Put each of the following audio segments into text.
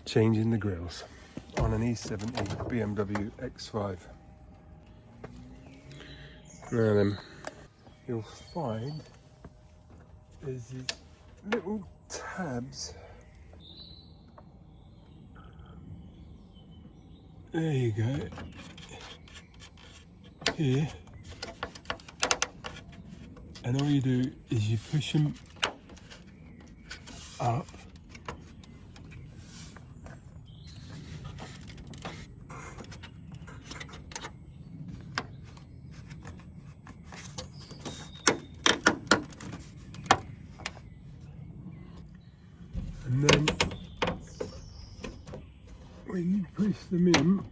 changing the grills on an E70 BMW X5. Now then, you'll find there's these little tabs. There you go. Here. And all you do is you push them up. And then when you push them in,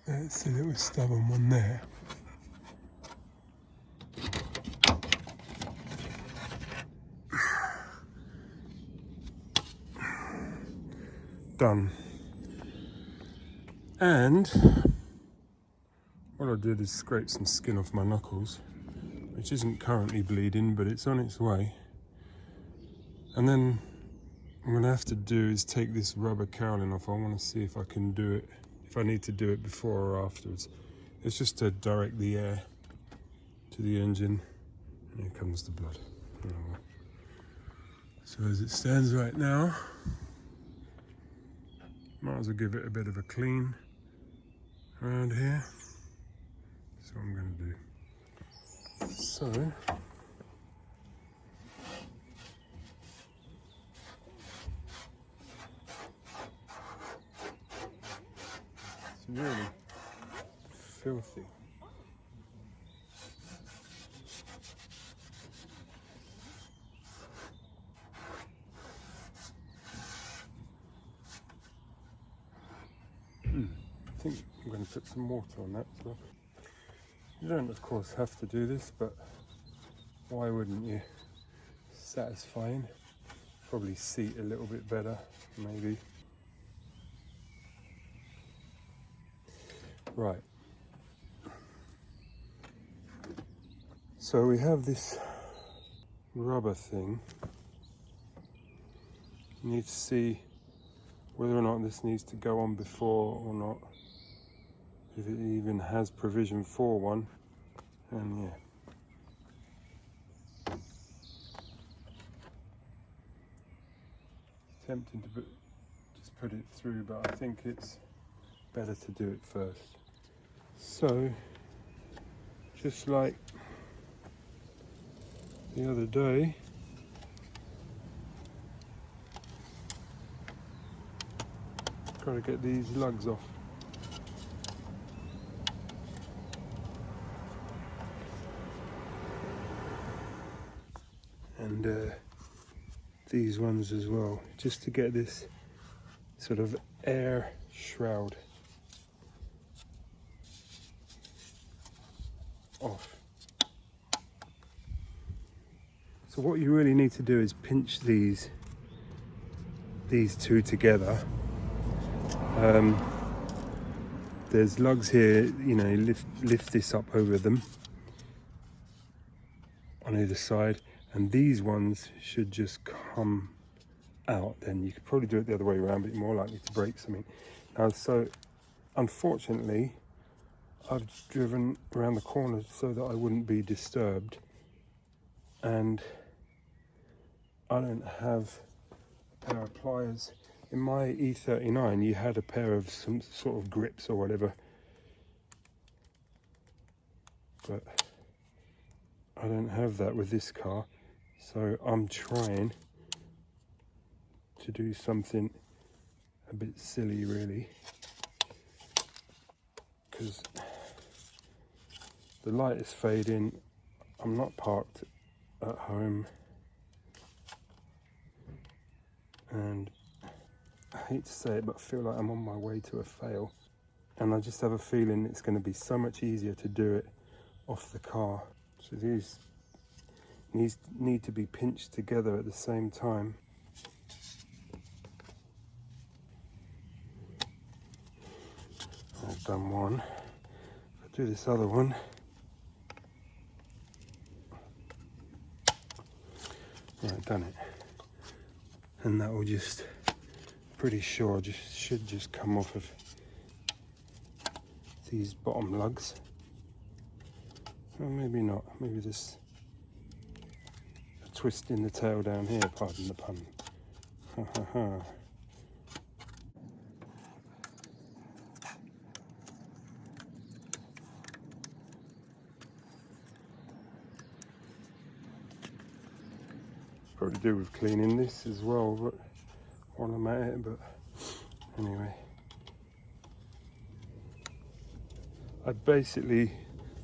that's a little stubborn one there. Done. And what I did is scrape some skin off my knuckles, which isn't currently bleeding, but it's on its way. And then what I'm going to have to do is take this rubber cowling off. I want to see if I can do it, if I need to do it before or afterwards. It's just to direct the air to the engine. And here comes the blood. Oh. So as it stands right now, might as well give it a bit of a clean around here. That's what I'm going to do. So, it's really filthy. I think I'm going to put some water on that as well. You don't, of course, have to do this, but why wouldn't you? Satisfying. Probably seat a little bit better, maybe. Right. So we have this rubber thing. You need to see whether or not this needs to go on before or not. If it even has provision for one. And yeah. Tempting to just put it through, but I think it's better to do it first. So, just like the other day, got to get these lugs off. And these ones as well, just to get this sort of air shroud off. So what you really need to do is pinch these two together. There's lugs here, you know, lift this up over them on either side, and these ones should just come out. Then you could probably do it the other way around, but you're more likely to break something. Now, so unfortunately, I've driven around the corner so that I wouldn't be disturbed, and I don't have a pair of pliers. In my E39, you had a pair of some sort of grips or whatever, but I don't have that with this car. So I'm trying to do something a bit silly, really, because the light is fading. I'm not parked at home, and I hate to say it, but I feel like I'm on my way to a fail, and I just have a feeling it's going to be so much easier to do it off the car. So these need to be pinched together at the same time. I've done one. I'll do this other one. Right, done it. And that will just, pretty sure, should just come off of these bottom lugs. Or maybe not. Maybe there's a twist in the tail down here, pardon the pun. Ha ha ha. Probably do with cleaning this as well, but while I'm at it, but anyway. I basically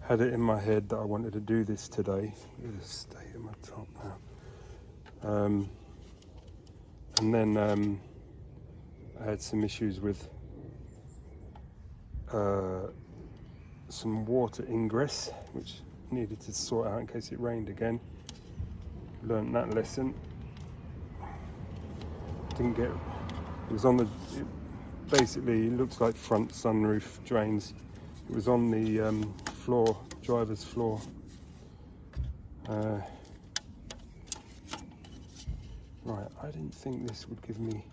had it in my head that I wanted to do this today. Look at the state of my top now. And then I had some issues with some water ingress, which needed to sort out in case it rained again. Learned that lesson. Didn't get, it was on the, basically it looks like front sunroof drains. It was on the floor, driver's floor. Right, I didn't think this would give me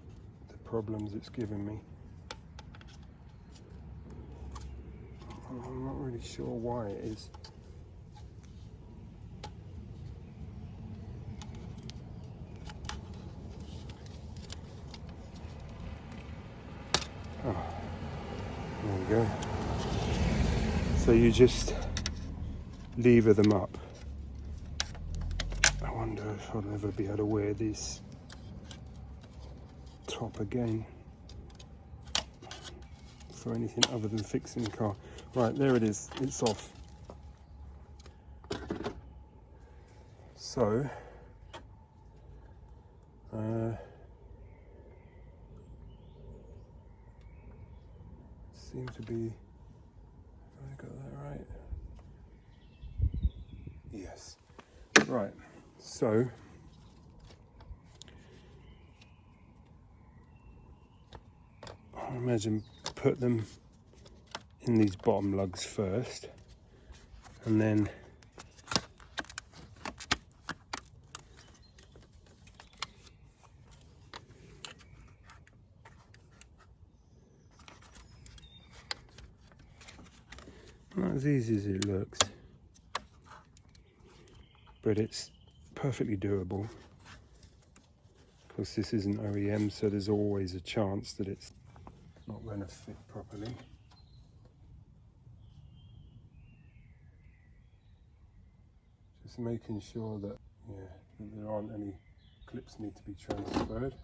the problems it's given me. I'm not really sure why it is. Oh, there we go. So you just lever them up. I wonder if I'll ever be able to wear this top again for anything other than fixing the car. Right, there it is, it's off. So, seems to be, have I got that right? Yes. Right, so I imagine put them in these bottom lugs first, and then not as easy as it looks, but it's perfectly doable. Of course, this isn't OEM, so there's always a chance that it's not going to fit properly. Just making sure that, that there aren't any clips need to be transferred.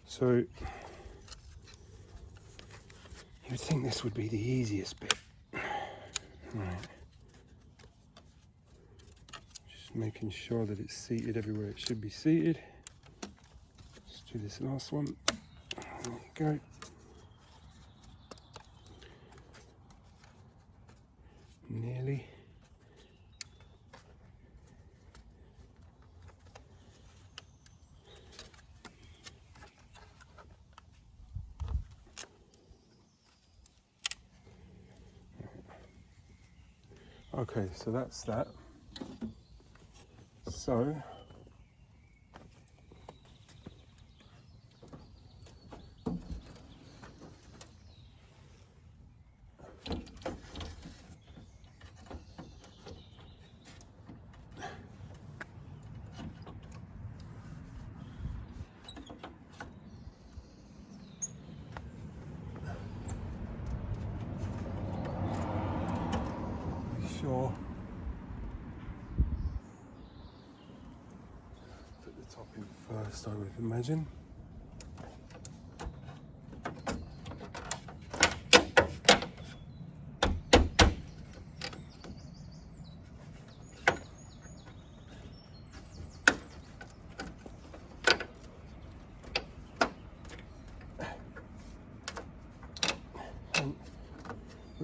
So you'd think this would be the easiest bit. Right. Just making sure that it's seated everywhere it should be seated. Let's do this last one. There you go. Nearly. Okay, so that's that. So sure. Put the top in first, I would imagine.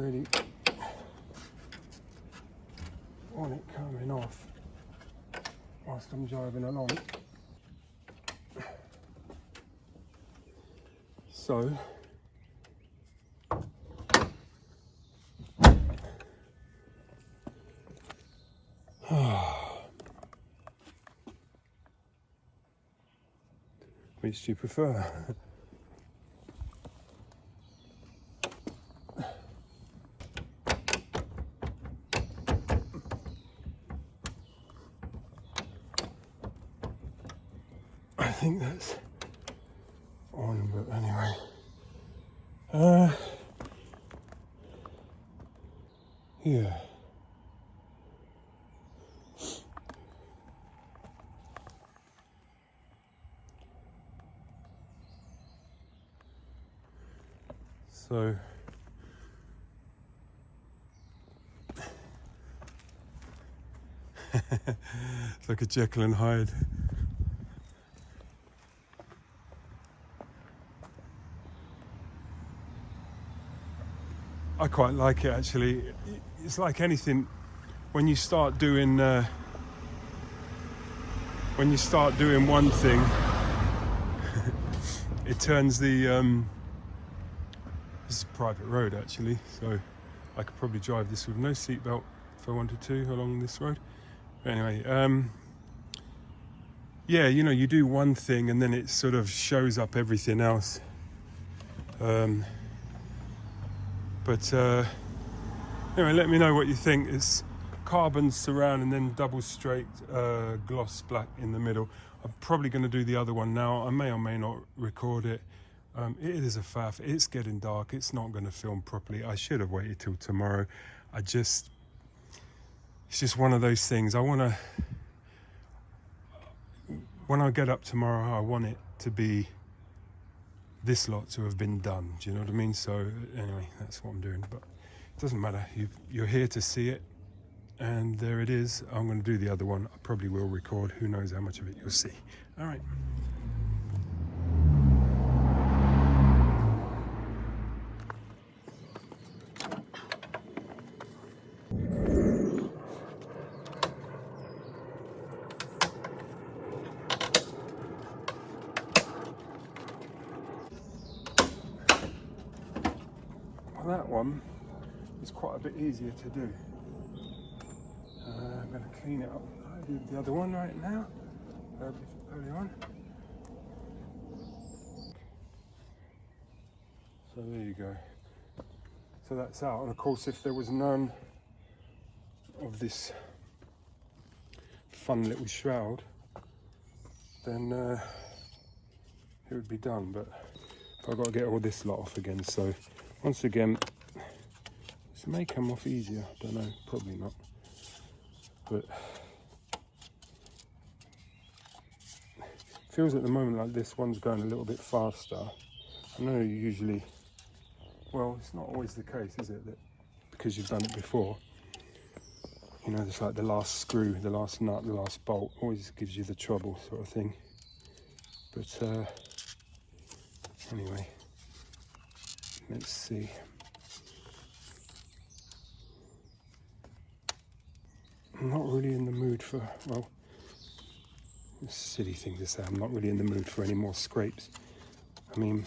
really want it coming off whilst I'm driving along. So which do you prefer? I think that's on, but anyway. Yeah. So it's like a Jekyll and Hyde. I quite like it actually. It's like anything, when you start doing one thing, it turns the this is a private road actually, so I could probably drive this with no seatbelt if I wanted to along this road. But anyway, yeah, you know, you do one thing and then it sort of shows up everything else. But anyway, let me know what you think. It's carbon surround and then double straight gloss black in the middle. I'm probably going to do the other one now. I may or may not record it. It is a faff. It's getting dark. It's not going to film properly. I should have waited till tomorrow. It's just one of those things. When I get up tomorrow, I want it to be this lot to have been done. Do you know what I mean? So anyway, that's what I'm doing, but it doesn't matter. You're here to see it, and there it is. I'm going to do the other one. I probably will record. Who knows how much of it you'll see. All right. Well, that one is quite a bit easier to do. I'm going to clean it up. I did the other one right now, early on. So there you go. So that's out. And of course, if there was none of this fun little shroud, then it would be done. But I've got to get all this lot off again. So once again, this may come off easier. I don't know, probably not. But it feels at the moment like this one's going a little bit faster. I know usually, well, it's not always the case, is it? That because you've done it before, you know, it's like the last screw, the last nut, the last bolt always gives you the trouble sort of thing. But anyway, let's see. I'm not really in the mood for, well, it's a silly thing to say, I'm not really in the mood for any more scrapes. I mean,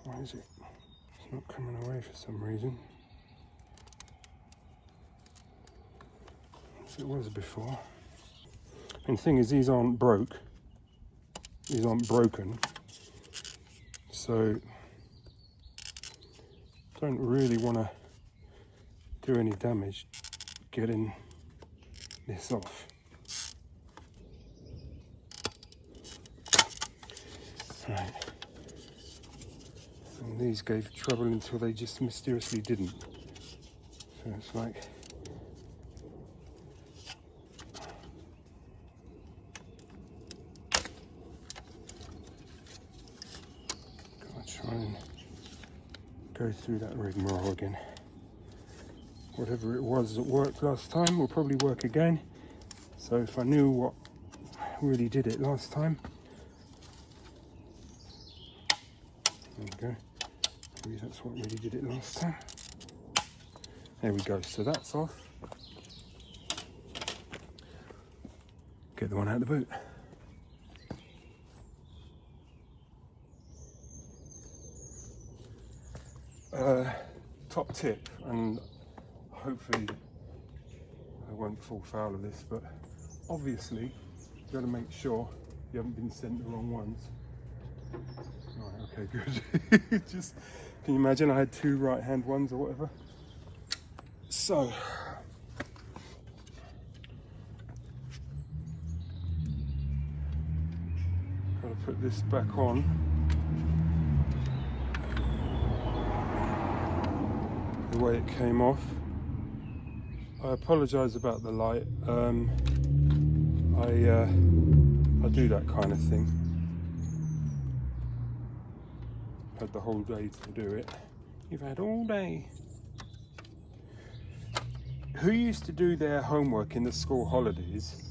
why is it? It's not coming away for some reason. As it was before. And the thing is, these aren't broke. These aren't broken. So, don't really want to do any damage getting this off. Right. And these gave trouble until they just mysteriously didn't. So it's like, gotta try and go through that rigmarole again. Whatever it was that worked last time will probably work again. So if I knew what really did it last time. There we go. Maybe that's what really did it last time. There we go, so that's off. Get the one out of the boot. Top tip, and hopefully I won't fall foul of this, but obviously you've got to make sure you haven't been sent the wrong ones. Right, okay, good. Just, can you imagine I had 2 right-hand ones or whatever? So, got to put this back on. The way it came off. I apologise about the light. I do that kind of thing. Had the whole day to do it. You've had all day. Who used to do their homework in the school holidays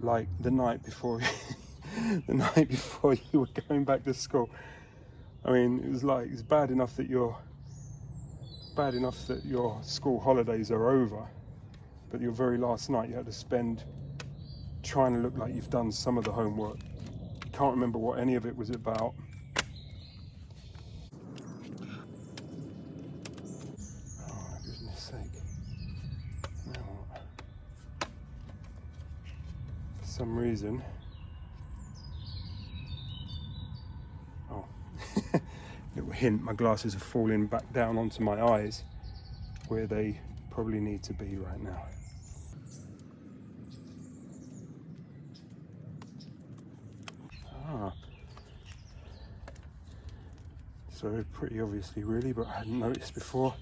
like the night before the night before you were going back to school? I mean, it was like, it's bad enough that your school holidays are over, but your very last night you had to spend trying to look like you've done some of the homework. Can't remember what any of it was about. Oh, goodness sake. Now what? For some reason, oh, little hint, my glasses are falling back down onto my eyes where they probably need to be right now. So pretty obviously really, but I hadn't noticed before.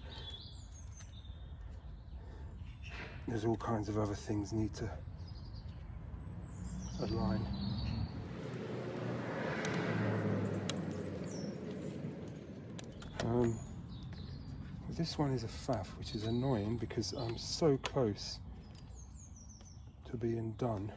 There's all kinds of other things need to align. This one is a faff, which is annoying because I'm so close to being done.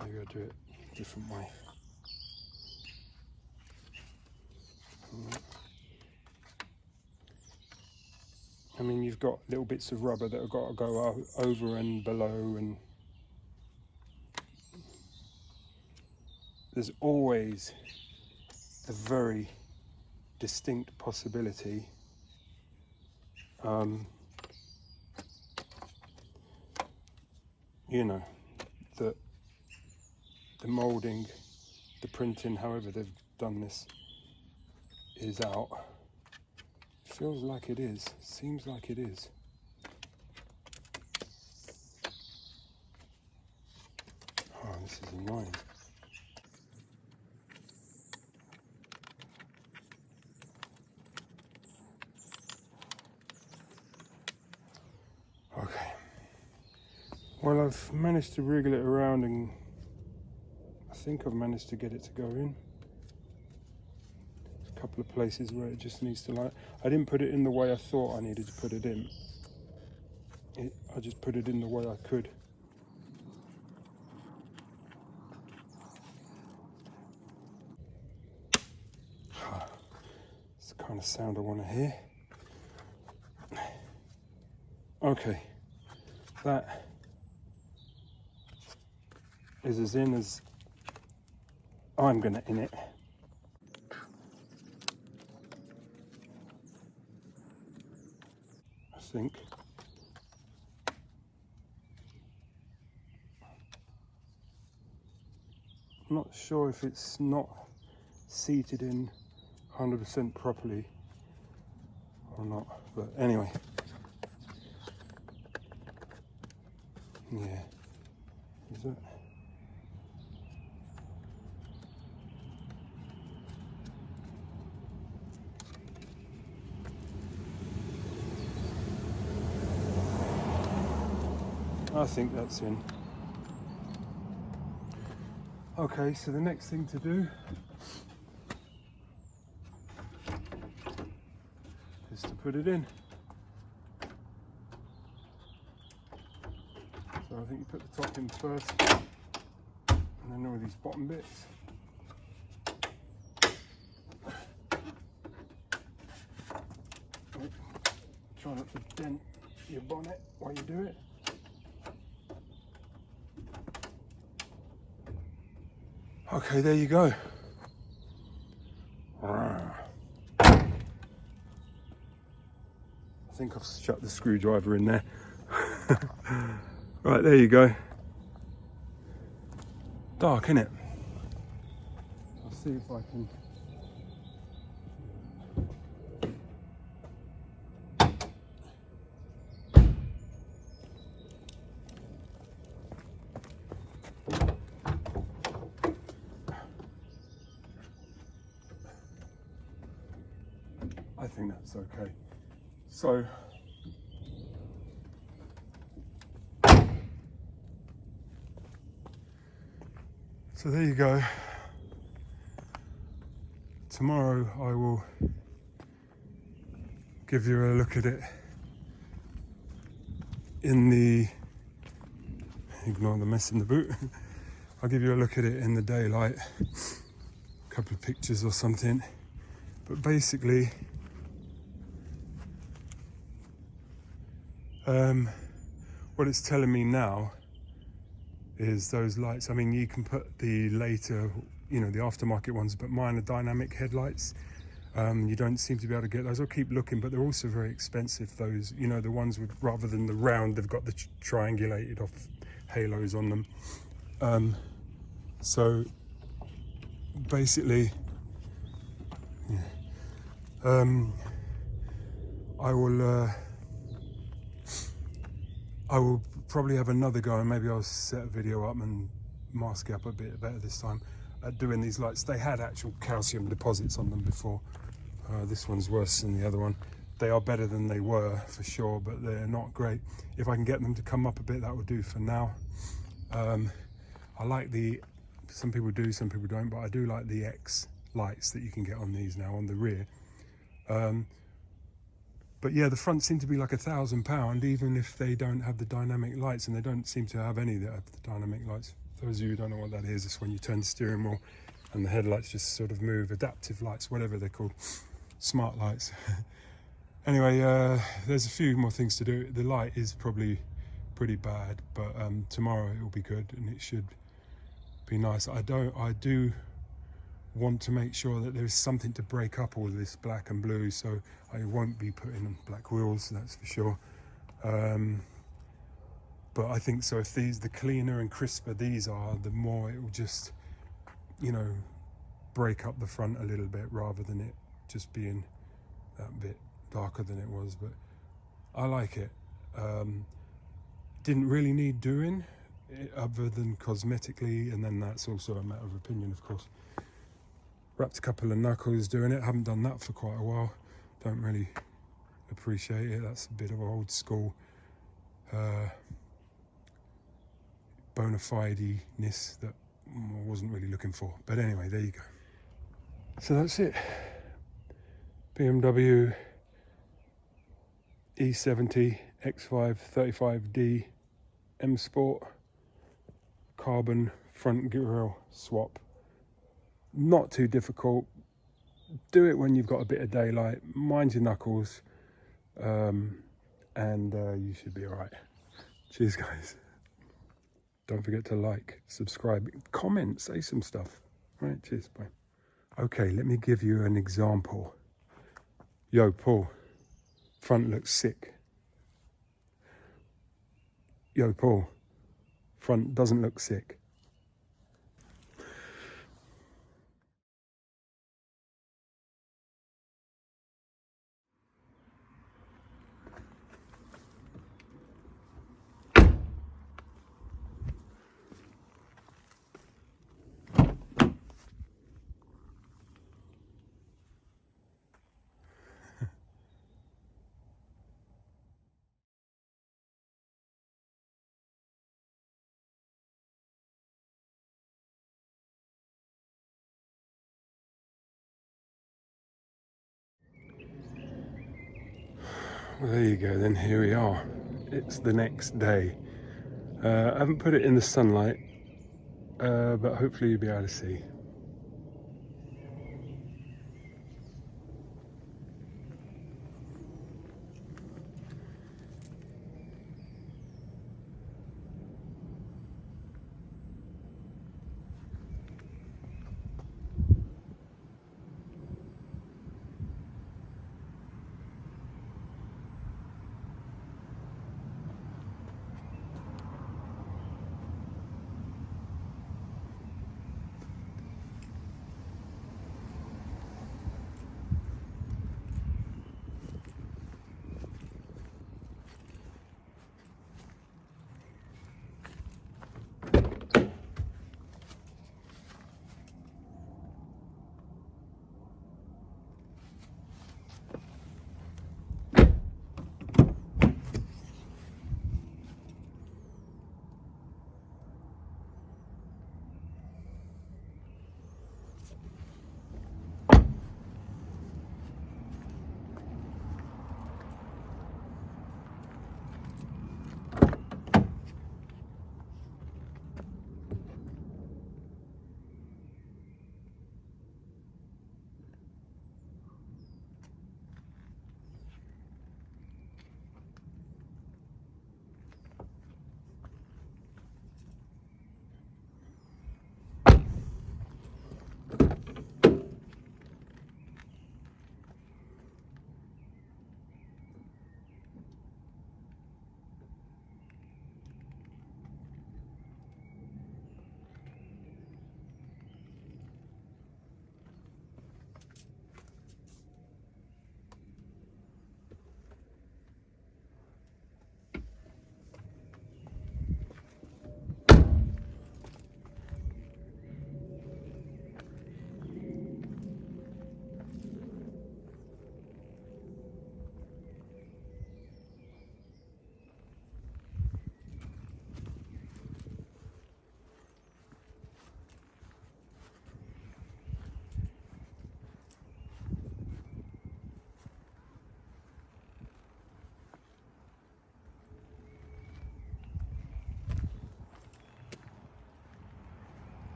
Maybe I'll do it a different way. I mean, you've got little bits of rubber that have got to go over and below, and there's always the very distinct possibility you know, that the moulding, the printing, however they've done this, is out. Feels like it is, seems like it is. Oh, this is annoying. Okay. Well, I've managed to wriggle it around, and I think I've managed to get it to go in. Couple of places where it just needs to line. I didn't put it in the way I thought I needed to put it in. I just put it in the way I could. It's the kind of sound I want to hear. Okay, that is as in as I'm gonna in it. I think. I'm not sure if it's not seated in 100% properly or not, but anyway. Yeah, is it? I think that's in. Okay, so the next thing to do is to put it in. So I think you put the top in first, and then all these bottom bits. Try not to dent your bonnet while you do it. Okay, there you go. I think I've shut the screwdriver in there. Right, there you go. Dark, innit? I'll see if I can. I think that's okay. So there you go. Tomorrow I will give you a look at it in the, ignore the mess in the boot. I'll give you a look at it in the daylight, a couple of pictures or something. But basically, what it's telling me now is those lights. I mean, you can put the later, you know, the aftermarket ones, but mine are dynamic headlights. You don't seem to be able to get those. I'll keep looking, but they're also very expensive. Those, you know, the ones with, rather than the round, they've got the triangulated off halos on them. So basically, yeah. I will probably have another go, and maybe I'll set a video up and mask it up a bit better this time at doing these lights. They had actual calcium deposits on them before. This one's worse than the other one. They are better than they were for sure, but they're not great. If I can get them to come up a bit, that will do for now. I like the, some people do, some people don't, but I do like the X lights that you can get on these now on the rear. But yeah, the front seem to be like £1,000, even if they don't have the dynamic lights, and they don't seem to have any that have the dynamic lights. For those of you who don't know what that is, it's when you turn the steering wheel and the headlights just sort of move. Adaptive lights, whatever they're called, smart lights. Anyway, there's a few more things to do. The light is probably pretty bad, but tomorrow it will be good, and it should be nice. I do want to make sure that there is something to break up all this black and blue, so I won't be putting black wheels, that's for sure. But I think so if the cleaner and crisper these are, the more it will just, you know, break up the front a little bit, rather than it just being that bit darker than it was. But I like it. Didn't really need doing other than cosmetically, and then that's also a matter of opinion, of course. Wrapped a couple of knuckles doing it. Haven't done that for quite a while. Don't really appreciate it. That's a bit of old school bona fide-ness that I wasn't really looking for. But anyway, there you go. So that's it. BMW E70 X5 35D M Sport carbon front grille swap. Not too difficult. Do it when you've got a bit of daylight. Mind your knuckles, and you should be all right. Cheers, guys. Don't forget to like, subscribe, comment, say some stuff. All right, cheers, bye. Okay, let me give you an example. Yo, Paul, front looks sick. Yo, Paul, front doesn't look sick. Well, there you go then, here we are. It's the next day. I haven't put it in the sunlight, but hopefully you'll be able to see.